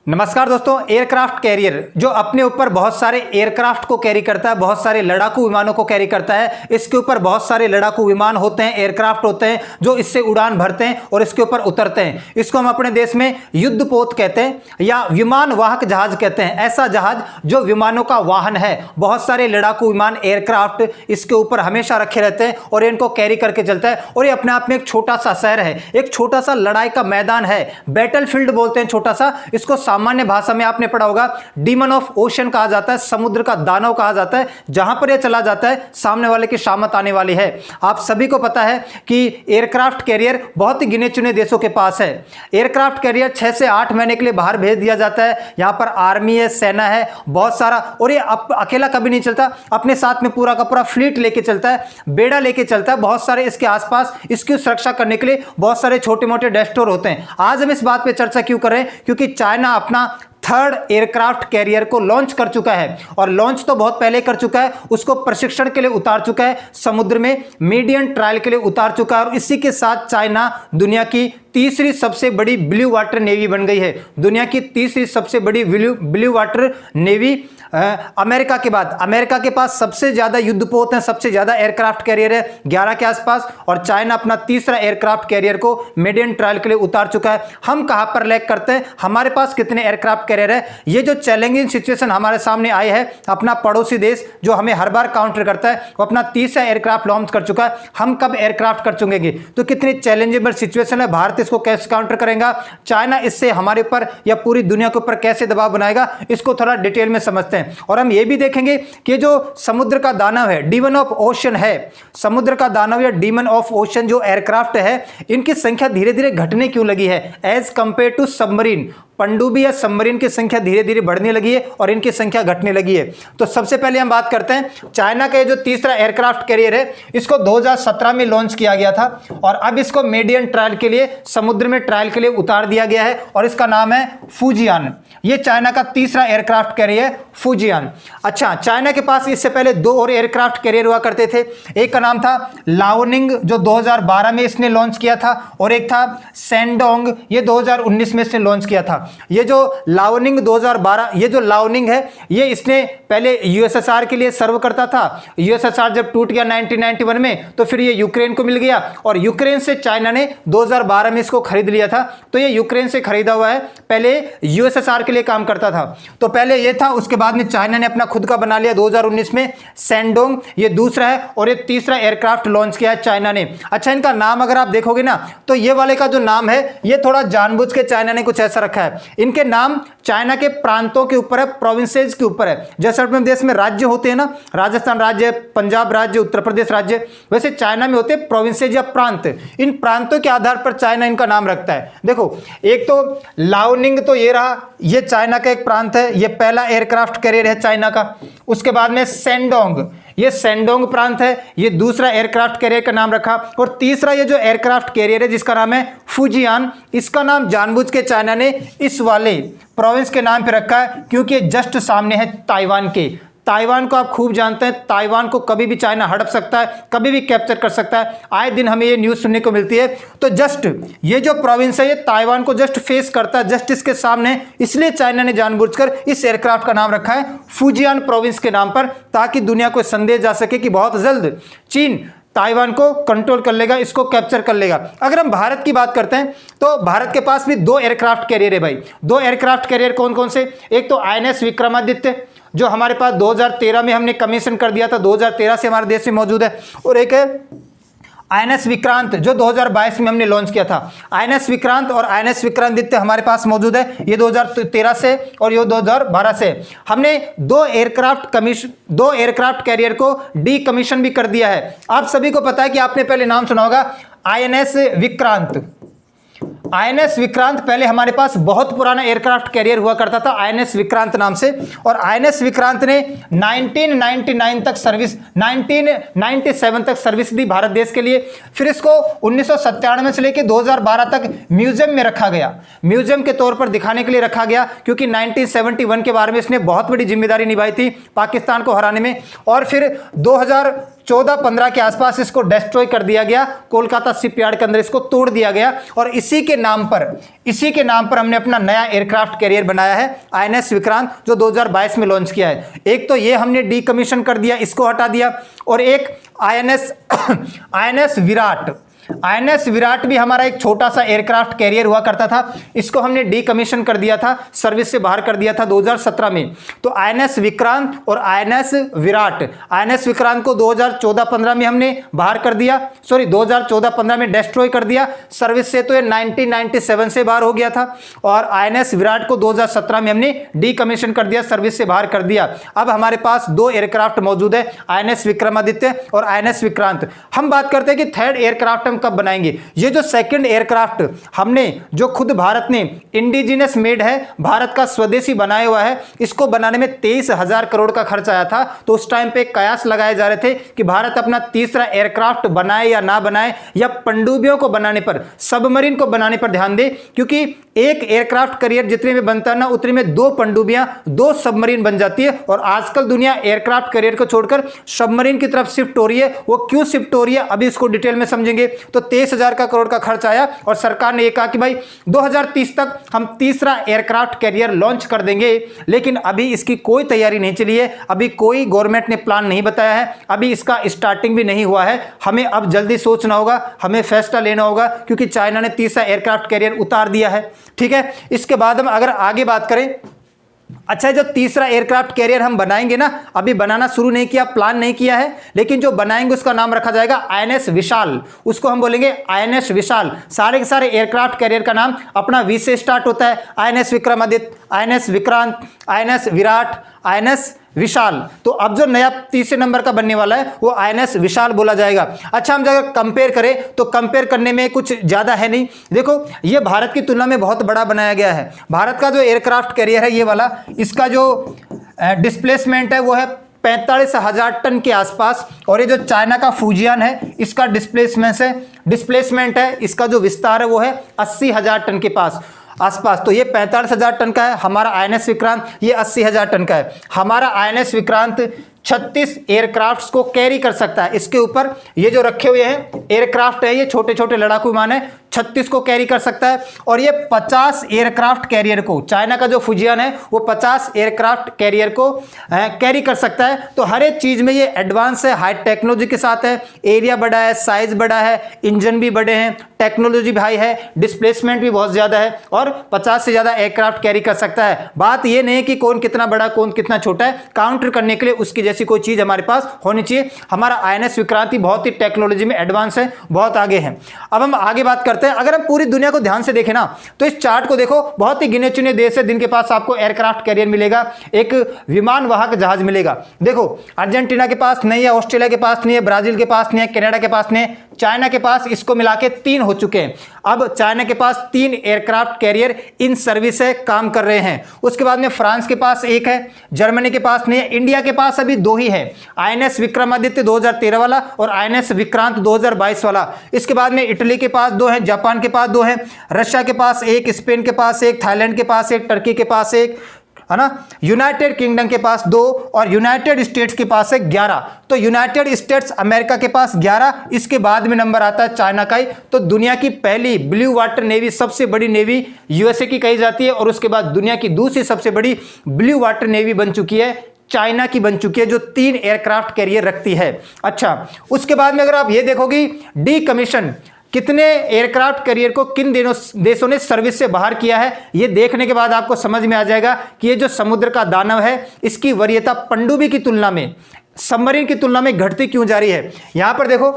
नमस्कार दोस्तों। Aircraft carrier जो अपने ऊपर बहुत सारे एयरक्राफ्ट को कैरी करता है, बहुत सारे लड़ाकू विमानों को कैरी करता है। इसके ऊपर बहुत सारे लड़ाकू विमान होते हैं, एयरक्राफ्ट होते हैं जो इससे उड़ान भरते हैं और इसके ऊपर उतरते हैं। इसको हम अपने देश में युद्धपोत कहते हैं या विमान वाहक जहाज कहते हैं। ऐसा जहाज जो विमानों का वाहन है। बहुत सारे लड़ाकू विमान एयरक्राफ्ट इसके ऊपर हमेशा रखे रहते हैं और इनको कैरी करके चलता है। और ये अपने आप में एक छोटा सा शहर है, एक छोटा सा लड़ाई का मैदान है। बैटल फील्ड बोलते हैं छोटा सा। इसको सामान्य भाषा में आपने पढ़ा होगा डीमन ऑफ ओशन कहा जाता है, समुद्र का दानव कहा जाता है। जहां पर यह चला जाता है सामने वाले की शामत आने वाली है। आप सभी को पता है कि एयरक्राफ्ट कैरियर बहुत ही गिने चुने देशों के पास है। एयरक्राफ्ट कैरियर 6 से 8 महीने के लिए बाहर भेज दिया जाता है। यहां पर आर्मी है, सेना है, बहुत सारा। और ये अकेला कभी नहीं चलता, अपने साथ में पूरा का पूरा फ्लीट लेके चलता है, बेड़ा लेके चलता है। बहुत सारे इसके आसपास इसकी सुरक्षा करने के लिए बहुत सारे छोटे मोटे डेस्ट्रोयर होते हैं। आज हम इस बात पे चर्चा क्यों कर रहे हैं? क्योंकि चाइना अपना थर्ड एयरक्राफ्ट कैरियर को लॉन्च कर चुका है। और लॉन्च तो बहुत पहले कर चुका है, उसको प्रशिक्षण के लिए उतार चुका है, समुद्र में मीडियम ट्रायल के लिए उतार चुका है। और इसी के साथ चाइना दुनिया की तीसरी सबसे बड़ी ब्लू वाटर नेवी बन गई है। दुनिया की तीसरी सबसे बड़ी ब्लू वाटर नेवी अमेरिका के बाद। अमेरिका के पास सबसे ज्यादा युद्धपोत हैं, सबसे ज्यादा एयरक्राफ्ट कैरियर है 11 के आसपास। और चाइना अपना तीसरा एयरक्राफ्ट कैरियर को मीडियम ट्रायल के लिए उतार चुका है। हम कहां पर लैग करते हैं? हमारे पास कितने एयरक्राफ्ट कैरियर है? ये जो चैलेंजिंग सिचुएशन हमारे सामने आई है, अपना पड़ोसी देश जो हमें हर बार काउंटर करता है वो अपना तीसरा एयरक्राफ्ट लॉन्च कर चुका है। हम कब एयरक्राफ्ट कर चुकेंगे? तो कितनी चैलेंजेबल सिचुएशन है। भारत इसको कैसे काउंटर करेगा? चाइना इससे हमारे ऊपर या पूरी दुनिया के ऊपर कैसे दबाव बनाएगा? इसको थोड़ा डिटेल में समझते हैं। और हम ये भी देखेंगे कि जो समुद्र का दानव है, डीमन ऑफ ओशन है, समुद्र का दानव या डीमन ऑफ ओशन जो एयरक्राफ्ट है, इनकी संख्या धीरे धीरे घटने क्यों लगी है एज कंपेयर टू सबमरीन। पनडुब्बी या सबमरीन की संख्या धीरे धीरे बढ़ने लगी है और इनकी संख्या घटने लगी है। तो सबसे पहले हम बात करते हैं चाइना का जो तीसरा एयरक्राफ्ट कैरियर है, इसको 2017 में लॉन्च किया गया था। और अब इसको मीडियम ट्रायल के लिए समुद्र में ट्रायल के लिए उतार दिया गया है और इसका नाम है फुजियान। ये चाइना का तीसरा एयरक्राफ्ट कैरियर है, फुजियान। अच्छा, चाइना के पास इससे पहले 2 और एयरक्राफ्ट कैरियर हुआ करते थे। एक का नाम था लाओनिंग जो 2012 में इसने लॉन्च किया था, और एक था सैंडोंग, ये 2019 में इसने लॉन्च किया था। ये जो लाओनिंग 2012, ये जो लाओनिंग है, ये इसने पहले यूएसएसआर के लिए सर्व करता था। यूएसएसआर जब टूट गया 1991 में, तो फिर ये यूक्रेन को मिल गया और यूक्रेन से चाइना ने 2012 में इसको खरीद लिया था। तो ये यूक्रेन से खरीदा हुआ है, पहले यूएसएसआर के लिए काम करता था। तो पहले ये था, उसके बाद में चाइना ने अपना खुद का बना लिया 2019 में सैंडोंग, ये दूसरा है। और ये तीसरा एयरक्राफ्ट लॉन्च किया है चाइना ने। अच्छा, इनका नाम अगर आप देखोगे ना, तो ये वाले का जो नाम है, ये थोड़ा जानबूझ के चाइना ने कुछ ऐसा रखा है। इनके नाम चाइना के प्रांतों के ऊपर है, प्रोविंसेस के ऊपर है। जैसे अपने देश में राज्य होते हैं ना, राजस्थान राज्य, पंजाब राज्य, उत्तर प्रदेश राज्य, वैसे चाइना में होते हैं प्रोविंसेस या प्रांत। इन प्रांतों के आधार पर चाइना इनका नाम रखता है। देखो, एक तो लाओनिंग तो ये रहा, ये चाइना का एक प्रांत है, ये पहला एयरक्राफ्ट कैरियर है चाइना का। उसके बाद में सैंडोंग, ये सैंडोंग प्रांत है, ये दूसरा एयरक्राफ्ट कैरियर का नाम रखा। और तीसरा ये जो एयरक्राफ्ट कैरियर है जिसका नाम है फुजियान, इसका नाम जानबूझ के चाइना ने इस वाले प्रोविंस के नाम पे रखा है, क्योंकि ये जस्ट सामने है ताइवान के। ताइवान को आप खूब जानते हैं, ताइवान को कभी भी चाइना हड़प सकता है, कभी भी कैप्चर कर सकता है। आए दिन हमें ये न्यूज़ सुनने को मिलती है। तो जस्ट ये जो प्रोविंस है, ये ताइवान को जस्ट फेस करता है, जस्ट इसके सामने। इसलिए चाइना ने जानबूझकर इस एयरक्राफ्ट का नाम रखा है फुजियान प्रोविंस के नाम पर, ताकि दुनिया को संदेश जा सके कि बहुत जल्द चीन ताइवान को कंट्रोल कर लेगा, इसको कैप्चर कर लेगा। अगर हम भारत की बात करते हैं, तो भारत के पास भी 2 एयरक्राफ्ट कैरियर है भाई। 2 एयरक्राफ्ट कैरियर कौन कौन से? एक तो आईएनएस विक्रमादित्य जो हमारे पास 2013 में हमने कमीशन कर दिया था, 2013 से हमारे देश में मौजूद है। और एक है आईएनएस विक्रांत जो 2022 में हमने लॉन्च किया था। आईएनएस विक्रांत और आईएनएस विक्रमादित्य हमारे पास मौजूद है, ये 2013 से और ये 2012 से। हमने 2 एयरक्राफ्ट कैरियर को डीकमीशन भी कर दिया है। आप सभी को पता है कि आपने पहले नाम सुना होगा आईएनएस विक्रांत। आईएनएस विक्रांत पहले हमारे पास बहुत पुराना एयरक्राफ्ट कैरियर हुआ करता था आईएनएस विक्रांत नाम से। और आईएनएस विक्रांत ने 1997 तक सर्विस दी भारत देश के लिए। फिर इसको 1997 से लेकर 2012 तक म्यूजियम में रखा गया, म्यूजियम के तौर पर दिखाने के लिए रखा गया, क्योंकि 1971 के बारे में इसने बहुत बड़ी जिम्मेदारी निभाई थी पाकिस्तान को हराने में। और फिर 2014-15 के आसपास इसको डिस्ट्रॉय कर दिया गया, कोलकाता शिपयार्ड के अंदर इसको तोड़ दिया गया। और इसी के इसी के नाम पर हमने अपना नया एयरक्राफ्ट कैरियर बनाया है आईएनएस विक्रांत, जो 2022 में लॉन्च किया है। एक तो ये हमने डीकमीशन कर दिया, इसको हटा दिया, और एक आईएनएस विराट भी हमारा एक छोटा सा एयरक्राफ्ट कैरियर हुआ करता था, इसको हमने डीकमीशन कर दिया था, सर्विस से बाहर कर दिया था 2017 में। तो आईएनएस विक्रांत और आईएनएस विक्रांत को 2014-15 में हमने बाहर कर दिया, 2014-15 में डिस्ट्रॉय कर दिया सर्विस से, तो ये 1997 से बाहर हो गया था। और आईएनएस विराट को 2017 में हमने डीकमीशन कर दिया, सर्विस से बाहर कर दिया। अब हमारे पास 2 एयरक्राफ्ट मौजूद है, आईएनएस विक्रमादित्य और आईएनएस विक्रांत। हम बात करते हैं कि थर्ड एयरक्राफ्ट कब बनाएंगे। ये जो सेकंड एयरक्राफ्ट हमने, जो खुद भारत ने इंडिजिनस मेड है, भारत का स्वदेशी बनाया हुआ है, इसको बनाने में 23,000 करोड़ का खर्च आया था। तो उस टाइम पे कयास लगाए जा रहे थे कि भारत अपना तीसरा एयरक्राफ्ट बनाए या ना बनाए, या पनडुब्बियों को बनाने पर, सबमरीन को बनाने पर ध्यान दे, क्योंकि एक एयरक्राफ्ट कैरियर जितने में बनता है ना, उतने में 2 पनडुब्बियां, 2 सबमरीन बन जाती है। और आजकल दुनिया एयरक्राफ्ट कैरियर को छोड़कर सबमरीन की तरफ शिफ्ट हो रही है। वो क्यों शिफ्ट हो रही है, अभी इसको डिटेल में समझेंगे। तो 23,000 करोड़ का खर्च आया, और सरकार ने यह कहा कि भाई 2030 तक हम तीसरा एयरक्राफ्ट कैरियर लॉन्च कर देंगे। लेकिन अभी इसकी कोई तैयारी नहीं चली है, अभी कोई गवर्नमेंट ने प्लान नहीं बताया है, अभी इसका स्टार्टिंग भी नहीं हुआ है। हमें अब जल्दी सोचना होगा, हमें फैसला लेना होगा, क्योंकि चाइना ने तीसरा एयरक्राफ्ट कैरियर उतार दिया है। ठीक है, इसके बाद हम अगर आगे बात करें, अच्छा, जो तीसरा एयरक्राफ्ट कैरियर हम बनाएंगे ना, अभी बनाना शुरू नहीं किया, प्लान नहीं किया है, लेकिन जो बनाएंगे उसका नाम रखा जाएगा आईएनएस विशाल। उसको हम बोलेंगे आईएनएस विशाल। सारे के सारे एयरक्राफ्ट कैरियर का नाम अपना वी से स्टार्ट होता है, INS Vikramaditya, INS Vikrant, INS Virat, INS Vishal. तो अब जो नया तीसरे नंबर का बनने वाला है वो आईएनएस विशाल बोला जाएगा। अच्छा, हम अगर कंपेयर करें तो कंपेयर करने में कुछ ज्यादा है नहीं। देखो, ये भारत की तुलना में बहुत बड़ा बनाया गया है। भारत का जो एयरक्राफ्ट कैरियर है ये वाला, इसका जो डिस्प्लेसमेंट है वो है 45,000 टन के आसपास। और ये जो चाइना का फूजियान है, इसका डिस्प्लेसमेंट है, इसका जो विस्तार है वो है 80,000 टन के आसपास। तो ये 45,000 टन का है हमारा आईएनएस विक्रांत, ये 80,000 टन का है। हमारा आईएनएस विक्रांत 36 एयरक्राफ्ट्स को कैरी कर सकता है। इसके ऊपर ये जो रखे हुए हैं एयरक्राफ्ट है, ये छोटे छोटे लड़ाकू विमान है, 36 को कैरी कर सकता है। और ये 50 एयरक्राफ्ट कैरियर को, चाइना का जो फुजियान है वो 50 एयरक्राफ्ट कैरियर को कैरी कर सकता है। तो हर एक चीज में ये एडवांस है, हाई टेक्नोलॉजी के साथ है। एरिया बड़ा है, साइज बड़ा है, इंजन भी बड़े हैं, टेक्नोलॉजी भी हाई है, डिस्प्लेसमेंट भी बहुत ज्यादा है, और 50 से ज्यादा एयरक्राफ्ट कैरी कर सकता है। बात ये नहीं कि कौन कितना बड़ा कौन कितना छोटा है, काउंटर करने के लिए उसकी जैसी कोई चीज हमारे पास होनी चाहिए। हमारा आईएनएस विक्रांति बहुत ही टेक्नोलॉजी में एडवांस है, बहुत आगे है। अब हम आगे बात करते हैं। अगर हम पूरी दुनिया को ध्यान से देखें ना, तो इस चार्ट को देखो, बहुत ही गिने चुने देश है जिनके पास आपको एयरक्राफ्ट कैरियर मिलेगा, एक विमान वाहक जहाज मिलेगा। देखो, अर्जेंटीना के पास नहीं है, ऑस्ट्रेलिया के पास नहीं है, ब्राजील के पास नहीं है, कनाडा के पास नहीं है, चाइना के पास इसको मिला के 3 हो चुके हैं। अब चाइना के पास 3 एयरक्राफ्ट कैरियर इन सर्विस है, काम कर रहे हैं। उसके बाद में फ्रांस के पास 1 है, जर्मनी के पास नहीं है, इंडिया के पास अभी 2 ही है, आईएनएस विक्रमादित्य 2013 वाला और आईएनएस विक्रांत 2022 वाला। इसके बाद में इटली के पास 2 है, जापान के पास 2 है, रशिया के पास 1, स्पेन के पास 1, थाईलैंड के पास 1, टर्की के पास 1, है ना, यूनाइटेड किंगडम के पास 2 और यूनाइटेड स्टेट्स के पास है 11। तो यूनाइटेड स्टेट्स अमेरिका के पास 11, इसके बाद में नंबर आता है चाइना का ही। तो दुनिया की पहली ब्लू वाटर नेवी, सबसे बड़ी नेवी यूएसए की कही जाती है, और उसके बाद दुनिया की दूसरी सबसे बड़ी ब्लू वाटर नेवी बन चुकी है, चाइना की बन चुकी है, जो 3 एयरक्राफ्ट कैरियर रखती है। अच्छा, उसके बाद में अगर आप ये देखोगे डीकमीशन, कितने एयरक्राफ्ट कैरियर को किन देशों ने सर्विस से बाहर किया है, ये देखने के बाद आपको समझ में आ जाएगा कि ये जो समुद्र का दानव है, इसकी वरीयता पनडुब्बी की तुलना में, सबमरीन की तुलना में घटती क्यों जा रही है। यहां पर देखो,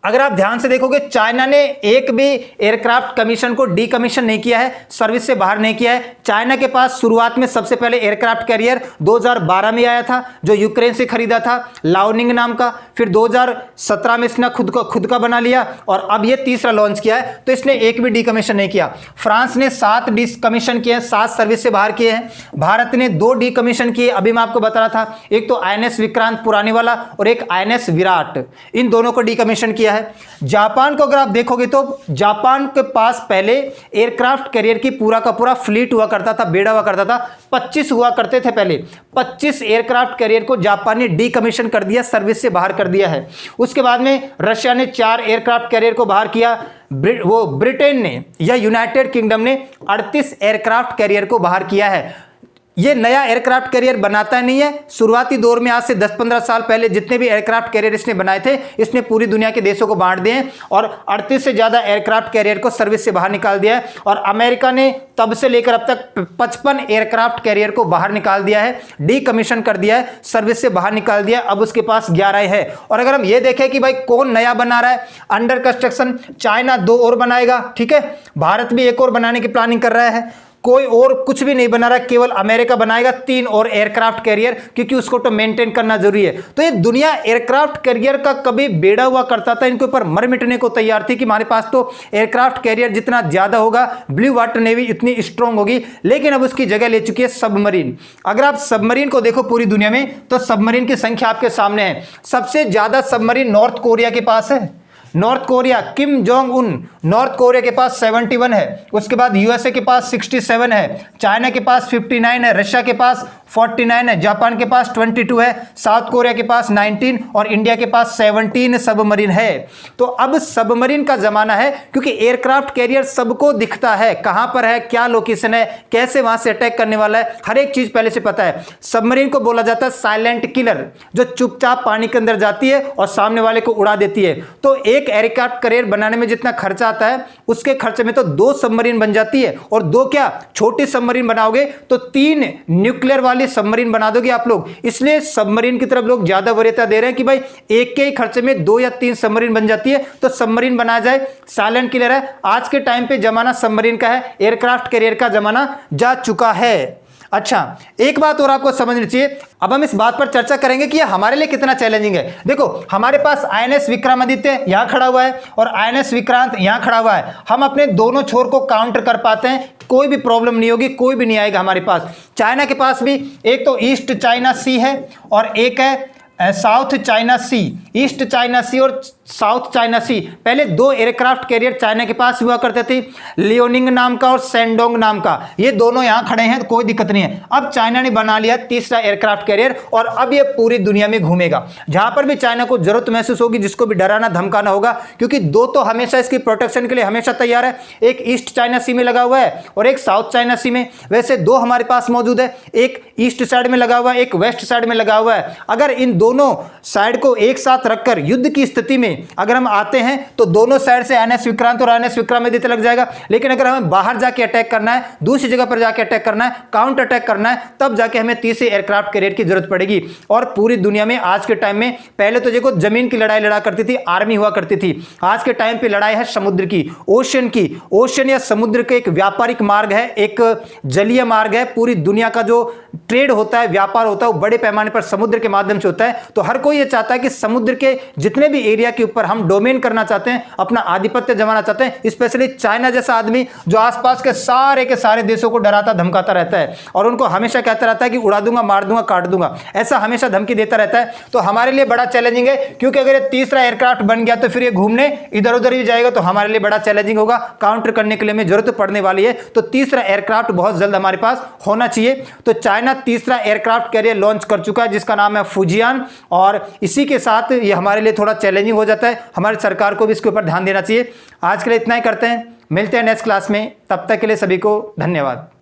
अगर आप ध्यान से देखोगे, चाइना ने एक भी एयरक्राफ्ट कमीशन को डीकमीशन नहीं किया है, सर्विस से बाहर नहीं किया है। चाइना के पास शुरुआत में सबसे पहले एयरक्राफ्ट कैरियर 2012 में आया था, जो यूक्रेन से खरीदा था, लाओनिंग नाम का। फिर 2017 में इसने खुद का बना लिया, और अब ये तीसरा लॉन्च किया है। तो इसने एक भी डीकमीशन नहीं किया। फ्रांस ने 7 डीकमीशन किए हैं, 7 सर्विस से बाहर किए हैं। भारत ने 2 डीकमीशन किए, अभी मैं आपको बता रहा था, एक तो आईएनएस विक्रांत पुराने वाला, और एक आईएनएस विराट, इन दोनों को डीकमीशन किया दिया है। जापान को अगर आप देखोगे तो जापान के पास पहले एयरक्राफ्ट कैरियर की पूरा का पूरा फ्लीट हुआ करता था, बेड़ा हुआ करता था, 25 हुआ करते थे पहले। 25 एयरक्राफ्ट कैरियर को जापान ने डीकमीशन कर दिया, सर्विस से बाहर कर दिया है। उसके बाद में रशिया ने 4 एयरक्राफ्ट कैरियर को बाहर किया, ब्रिटेन ने या यूनाइटेड किंगडम ने 38 एयरक्राफ्ट कैरियर को बाहर किया है। ये नया एयरक्राफ्ट कैरियर बनाता नहीं है, शुरुआती दौर में आज से 10-15 साल पहले जितने भी एयरक्राफ्ट कैरियर इसने बनाए थे, इसने पूरी दुनिया के देशों को बांट दिए हैं और 38 से ज़्यादा एयरक्राफ्ट कैरियर को सर्विस से बाहर निकाल दिया है। और अमेरिका ने तब से लेकर अब तक 55 एयरक्राफ्ट कैरियर को बाहर निकाल दिया है, डीकमीशन कर दिया है, सर्विस से बाहर निकाल दिया, अब उसके पास 11 है। और अगर हम ये देखें कि भाई कौन नया बना रहा है, अंडर कंस्ट्रक्शन चाइना 2 और बनाएगा, ठीक है, भारत भी 1 और बनाने की प्लानिंग कर रहा है, कोई और कुछ भी नहीं बना रहा, केवल अमेरिका बनाएगा 3 और एयरक्राफ्ट कैरियर, क्योंकि उसको तो मेंटेन करना जरूरी है। तो ये दुनिया एयरक्राफ्ट कैरियर का कभी बेड़ा हुआ करता था, इनके ऊपर मर मिटने को तैयार थी कि हमारे पास तो एयरक्राफ्ट कैरियर जितना ज्यादा होगा, ब्लू वाटर नेवी इतनी स्ट्रांग होगी, लेकिन अब उसकी जगह ले चुकी है सबमरीन। अगर आप सबमरीन को देखो पूरी दुनिया में, तो सबमरीन की संख्या आपके सामने है। सबसे ज्यादा सबमरीन नॉर्थ कोरिया के पास है। North Korea, Kim Jong Un, north Korea के पास 71 है। उसके बाद यूएसए के पास 67 है, चाइना के पास 59 है, रशिया के पास 49 है, जापान के पास 22 है, साउथ कोरिया के पास 19 और इंडिया के पास 17 सबमरीन है। तो अब सबमरीन का जमाना है, क्योंकि एयरक्राफ्ट कैरियर सबको दिखता है, कहां पर है, क्या लोकेशन है, कैसे वहां से अटैक करने वाला है, हर एक चीज पहले से पता है। सबमरीन को बोला जाता है साइलेंट किलर, जो चुपचाप पानी के अंदर जाती है और सामने वाले को उड़ा देती है। तो एक एयरक्राफ्ट कैरियर बनाने में जितना खर्चा आता है, उसके खर्चे में तो 2 सबमरीन बन जाती है। और 2 क्या, छोटी सबमरीन बनाओगे तो 3 न्यूक्लियर वाली सबमरीन बना दोगे आप लोग। इसलिए सबमरीन की तरफ लोग ज्यादा वरीयता दे रहे हैं कि भाई एक के ही खर्चे में 2 या 3 सबमरीन बन जाती है, तो सबमरीन बनाया जाए। साइलेंट किलर है, आज के टाइम पे जमाना सबमरीन का है, एयरक्राफ्ट कैरियर का जमाना जा चुका है। अच्छा, एक बात और आपको समझनी चाहिए, अब हम इस बात पर चर्चा करेंगे कि यह हमारे लिए कितना चैलेंजिंग है। देखो, हमारे पास आईएनएस विक्रमादित्य यहां खड़ा हुआ है और आईएनएस विक्रांत यहां खड़ा हुआ है। हम अपने दोनों छोर को काउंटर कर पाते हैं, कोई भी प्रॉब्लम नहीं होगी, कोई भी नहीं आएगा हमारे पास। चाइना के पास भी एक तो ईस्ट चाइना सी है और एक है साउथ चाइना सी। ईस्ट चाइना सी और साउथ चाइना सी, पहले 2 एयरक्राफ्ट कैरियर चाइना के पास हुआ करते थे, लियोनिंग नाम का और सेंडोंग नाम का। ये दोनों यहां खड़े हैं, तो कोई दिक्कत नहीं है। अब चाइना ने बना लिया 3रा एयरक्राफ्ट कैरियर और अब ये पूरी दुनिया में घूमेगा। जहां पर भी चाइना को जरूरत महसूस होगी, जिसको भी डराना धमकाना होगा, क्योंकि 2 तो हमेशा इसकी प्रोटेक्शन के लिए हमेशा तैयार है। एक ईस्ट चाइना सी में लगा हुआ है और एक साउथ चाइना सी में। वैसे 2 हमारे पास मौजूद है, एक ईस्ट साइड में लगा हुआ है, एक वेस्ट साइड में लगा हुआ है। अगर इन दोनों साइड को एक साथ रखकर युद्ध की स्थिति में अगर हम आते हैं, तो दोनों साइड से आईएनएस विक्रांत और आईएनएस विक्रमादित्य लग जाएगा। लेकिन अगर हमें बाहर जाके अटैक करना है, दूसरी जगह पर जाके अटैक करना है, काउंटर अटैक करना है, तब जाके हमें 30 एयरक्राफ्ट कैरियर की जरूरत पड़ेगी। और पूरी दुनिया में आज के टाइम में, पहले तो देखो जमीन की लड़ाई लड़ा करती थी, आर्मी हुआ करती थी। आज के टाइम पे लड़ाई है समुद्र की, ओशन की। ओशन या समुद्र का एक व्यापारिक मार्ग है, एक जलीय मार्ग है। पूरी दुनिया का जो ट्रेड होता है, व्यापार होता है, वो बड़े पैमाने पर समुद्र के माध्यम से होता है। तो हर कोई ये चाहता है कि समुद्र के जितने भी एरिया के ऊपर हम डोमेन करना चाहते हैं, अपना आधिपत्य जमाना चाहते हैं। स्पेशली चाइना जैसा आदमी जो आसपास के सारे देशों को डराता धमकाता रहता है और उनको हमेशा कहता रहता है कि उड़ा दूंगा, मार दूंगा, काट दूंगा, ऐसा हमेशा धमकी देता रहता है। तो हमारे लिए बड़ा चैलेंजिंग है, क्योंकि अगर ये 3रा एयरक्राफ्ट बन गया तो फिर ये घूमने इधर उधर भी जाएगा, तो हमारे लिए बड़ा चैलेंजिंग होगा। काउंटर करने के लिए हमें जरूरत पड़ने वाली है। तो 3रा एयरक्राफ्ट बहुत जल्द हमारे पास होना चाहिए। तो चाइना 3रा एयरक्राफ्ट कैरियर लॉन्च कर चुका है, जिसका नाम है फुजियान। और इसी के साथ ये हमारे लिए थोड़ा चैलेंजिंग हो जाता है। हमारी सरकार को भी इसके ऊपर ध्यान देना चाहिए। आज के लिए इतना ही करते हैं, मिलते हैं नेक्स्ट क्लास में। तब तक के लिए सभी को धन्यवाद।